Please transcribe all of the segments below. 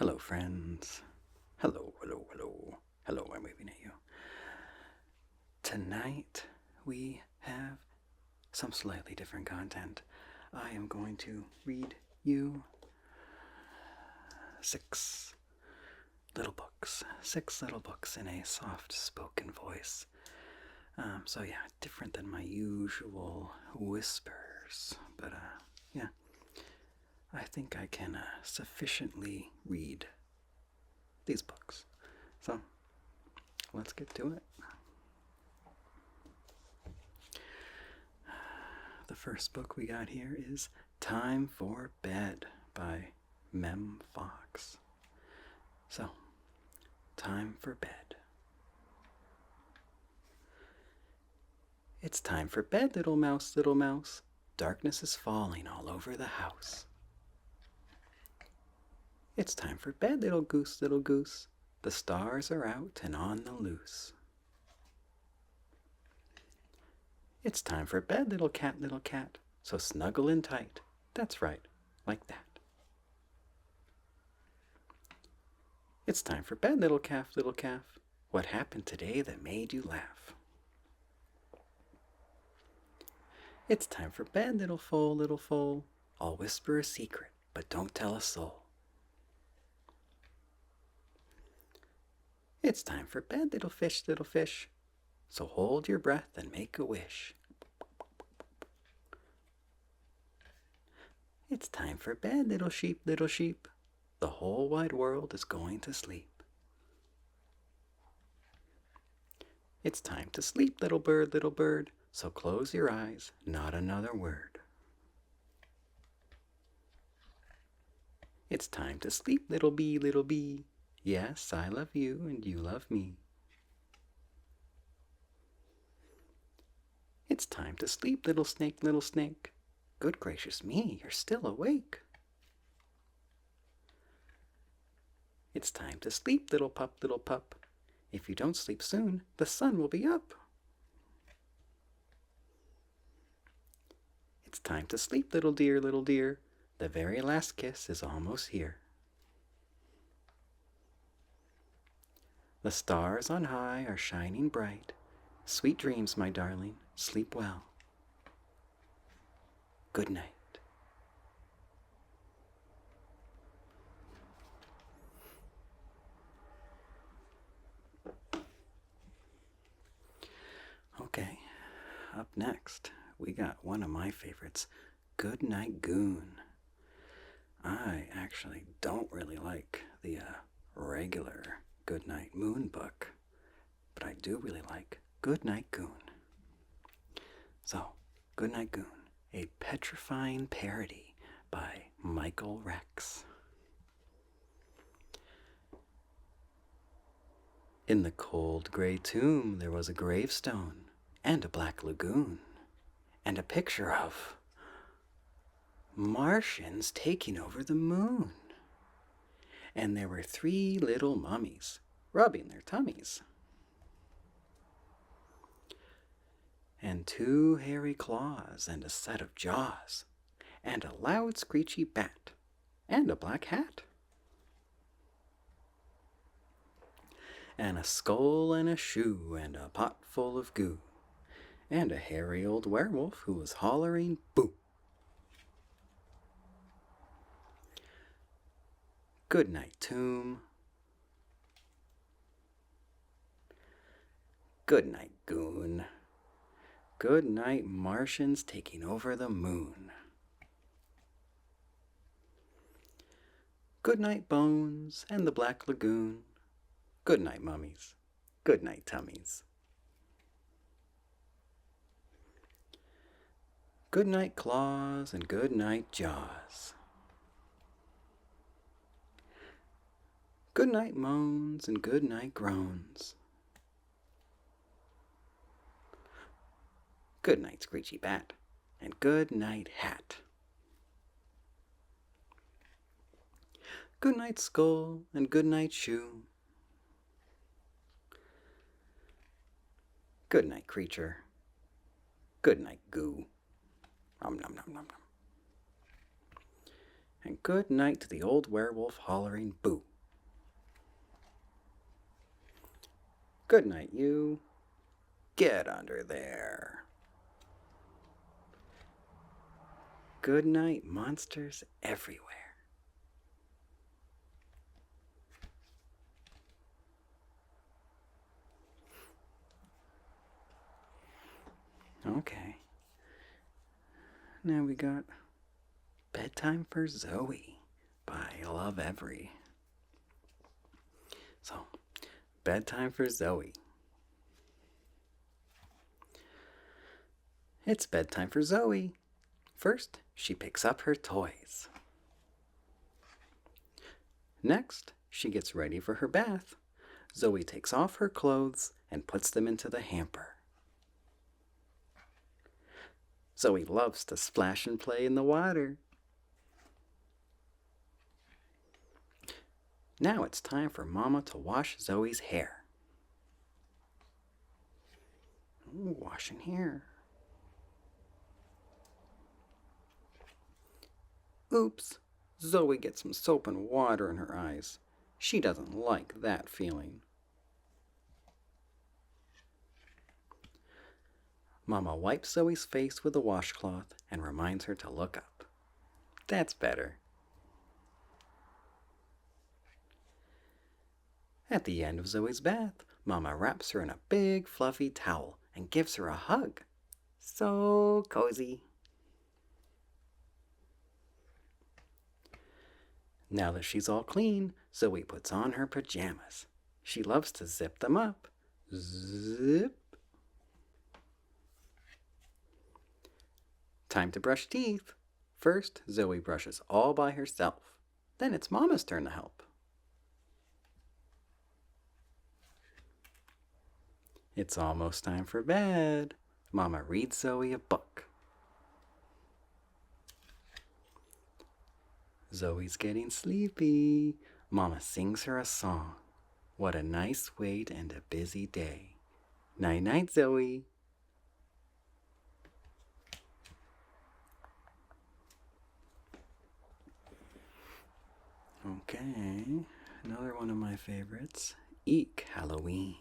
Hello, friends. Hello, hello, hello. Hello, I'm waving at you. Tonight, we have some slightly different content. I am going to read you 6 little books. 6 little books in a soft spoken voice. So yeah, different than my usual whispers. But yeah, I think I can sufficiently read these books. So, let's get to it. The first book we got here is Time for Bed by Mem Fox. So, time for bed. It's time for bed, little mouse, little mouse. Darkness is falling all over the house. It's time for bed, little goose, little goose. The stars are out and on the loose. It's time for bed, little cat, so snuggle in tight. That's right, like that. It's time for bed, little calf, what happened today that made you laugh? It's time for bed, little foal, I'll whisper a secret, but don't tell a soul. It's time for bed, little fish, so hold your breath and make a wish. It's time for bed, little sheep, the whole wide world is going to sleep. It's time to sleep, little bird, so close your eyes, not another word. It's time to sleep, little bee, yes, I love you and you love me. It's time to sleep, little snake, good gracious me, you're still awake. It's time to sleep, little pup, if you don't sleep soon, the sun will be up. It's time to sleep, little dear, the very last kiss is almost here. The stars on high are shining bright. Sweet dreams, my darling, sleep well. Good night. Okay, up next, we got one of my favorites, Goodnight, Goon. I actually don't really like the regular Goodnight Moon book, but I do really like Goodnight, Goon. So, Goodnight, Goon, a petrifying parody by Michael Rex. In the cold gray tomb there was a gravestone and a black lagoon and a picture of Martians taking over the moon. And there were 3 little mummies rubbing their tummies. And 2 hairy claws and a set of jaws and a loud screechy bat and a black hat. And a skull and a shoe and a pot full of goo and a hairy old werewolf who was hollering boo. Good night, tomb. Good night, goon. Good night, Martians taking over the moon. Good night, bones and the black lagoon. Good night, mummies. Good night, tummies. Good night, claws, and good night, jaws. Good night, moans, and good night, groans. Good night, screechy bat, and good night, hat. Good night, skull, and good night, shoe. Good night, creature. Good night, goo. Nom nom nom nom nom. And good night to the old werewolf hollering boo. Good night, you. Get under there. Good night, monsters everywhere. Okay. Now we got Bedtime for Zoe by Lovevery. So, Bedtime for Zoe. It's bedtime for Zoe. First, she picks up her toys. Next, she gets ready for her bath. Zoe takes off her clothes and puts them into the hamper. Zoe loves to splash and play in the water. Now it's time for Mama to wash Zoe's hair. Ooh, washing hair. Oops, Zoe gets some soap and water in her eyes. She doesn't like that feeling. Mama wipes Zoe's face with a washcloth and reminds her to look up. That's better. At the end of Zoe's bath, Mama wraps her in a big fluffy towel and gives her a hug. So cozy. Now that she's all clean, Zoe puts on her pajamas. She loves to zip them up. Zip. Time to brush teeth. First, Zoe brushes all by herself. Then it's Mama's turn to help. It's almost time for bed. Mama reads Zoe a book. Zoe's getting sleepy. Mama sings her a song. What a nice way to end a busy day. Night-night, Zoe. Okay, another one of my favorites, Eek Halloween.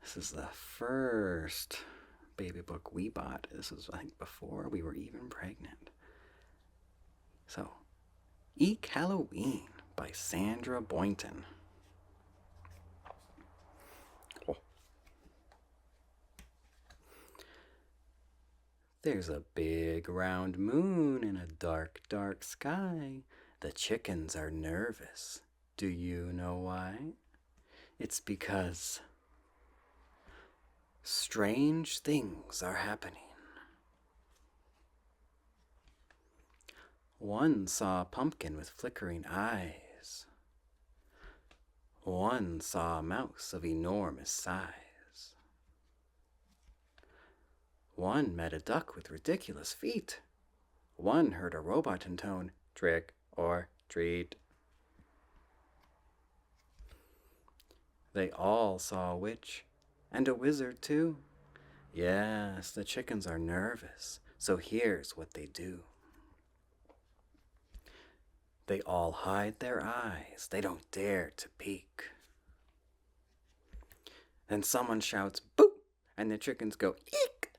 This is the first baby book we bought. This was, I think, before we were even pregnant. So, Eek Halloween by Sandra Boynton. Oh. There's a big round moon in a dark, dark sky. The chickens are nervous. Do you know why? It's because strange things are happening. One saw a pumpkin with flickering eyes. One saw a mouse of enormous size. One met a duck with ridiculous feet. One heard a robot intone, trick or treat. They all saw a witch and a wizard too. Yes, the chickens are nervous, so here's what they do. They all hide their eyes. They don't dare to peek. Then someone shouts, "Boo!" and the chickens go, "Eek!"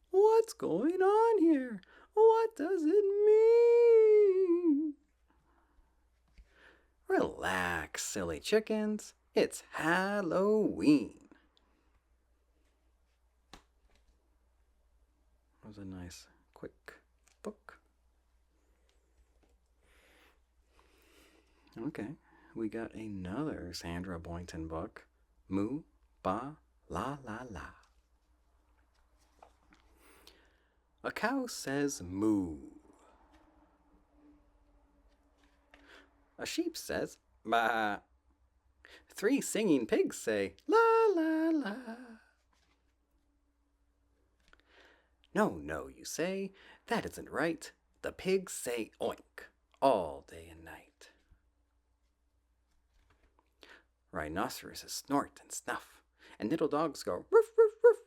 What's going on here? What does it mean? Relax, silly chickens. It's Halloween. That was a nice, quick book. Okay, we got another Sandra Boynton book, Moo, Ba, La, La, La. A cow says moo. A sheep says ba. 3 singing pigs say la, la, la. No, no, you say, that isn't right. The pigs say oink all day and night. Rhinoceroses snort and snuff, and little dogs go roof, roof, roof.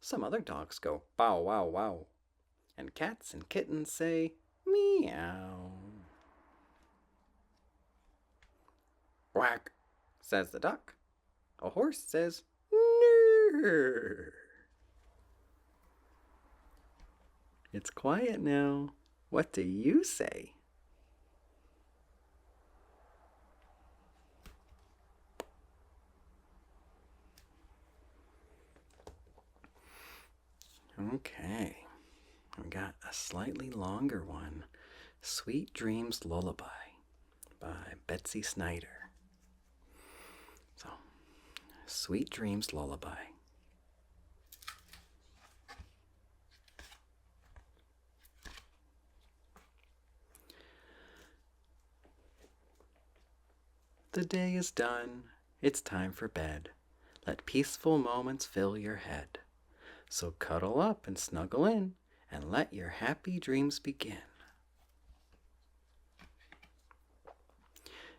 Some other dogs go bow, wow, wow, and cats and kittens say meow. Quack, says the duck. A horse says, "Nurr." It's quiet now. What do you say? Okay, we got a slightly longer one. Sweet Dreams Lullaby by Betsy Snyder. So, Sweet Dreams Lullaby. The day is done, it's time for bed. Let peaceful moments fill your head. So cuddle up and snuggle in, and let your happy dreams begin.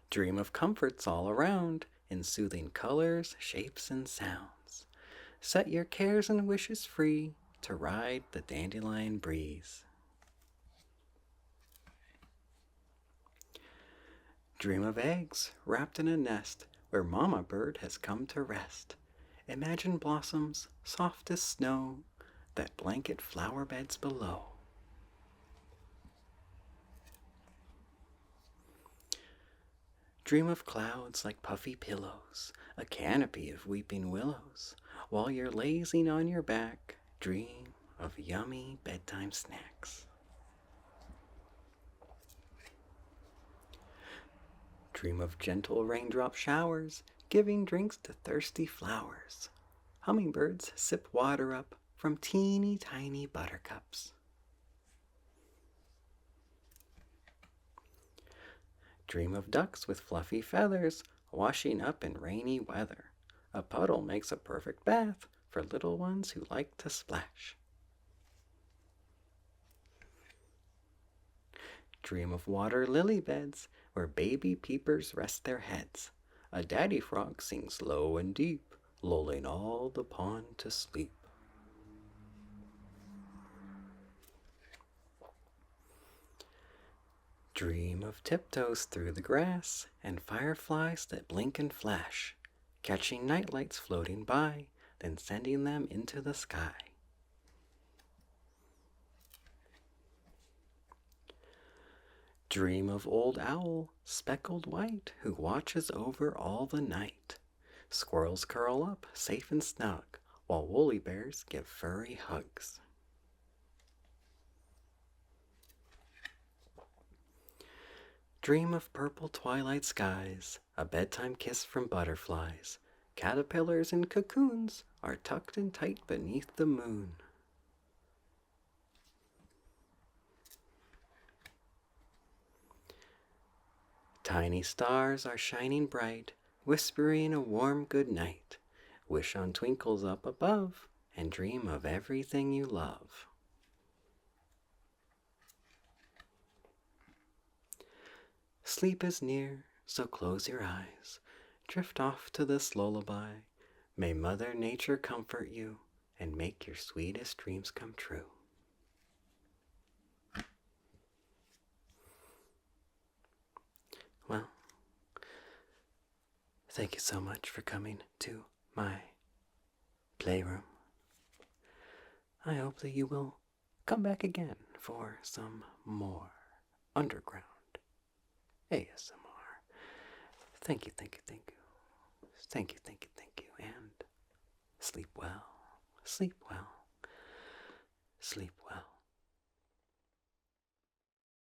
Dream of comforts all around, in soothing colors, shapes, and sounds. Set your cares and wishes free, to ride the dandelion breeze. Dream of eggs wrapped in a nest, where Mama Bird has come to rest. Imagine blossoms, soft as snow, that blanket flower beds below. Dream of clouds like puffy pillows, a canopy of weeping willows. While you're lazing on your back, dream of yummy bedtime snacks. Dream of gentle raindrop showers, giving drinks to thirsty flowers. Hummingbirds sip water up from teeny tiny buttercups. Dream of ducks with fluffy feathers, washing up in rainy weather. A puddle makes a perfect bath for little ones who like to splash. Dream of water lily beds, where baby peepers rest their heads. A daddy frog sings low and deep, lulling all the pond to sleep. Dream of tiptoes through the grass, and fireflies that blink and flash, catching nightlights floating by, then sending them into the sky. Dream of old owl, speckled white, who watches over all the night. Squirrels curl up, safe and snug, while woolly bears give furry hugs. Dream of purple twilight skies, a bedtime kiss from butterflies. Caterpillars in cocoons are tucked in tight beneath the moon. Tiny stars are shining bright, whispering a warm good night. Wish on twinkles up above, and dream of everything you love. Sleep is near, so close your eyes. Drift off to this lullaby. May Mother Nature comfort you and make your sweetest dreams come true. Well, thank you so much for coming to my playroom. I hope that you will come back again for some more underground ASMR. Thank you, thank you, thank you. Thank you, thank you, thank you. And sleep well, sleep well, sleep well.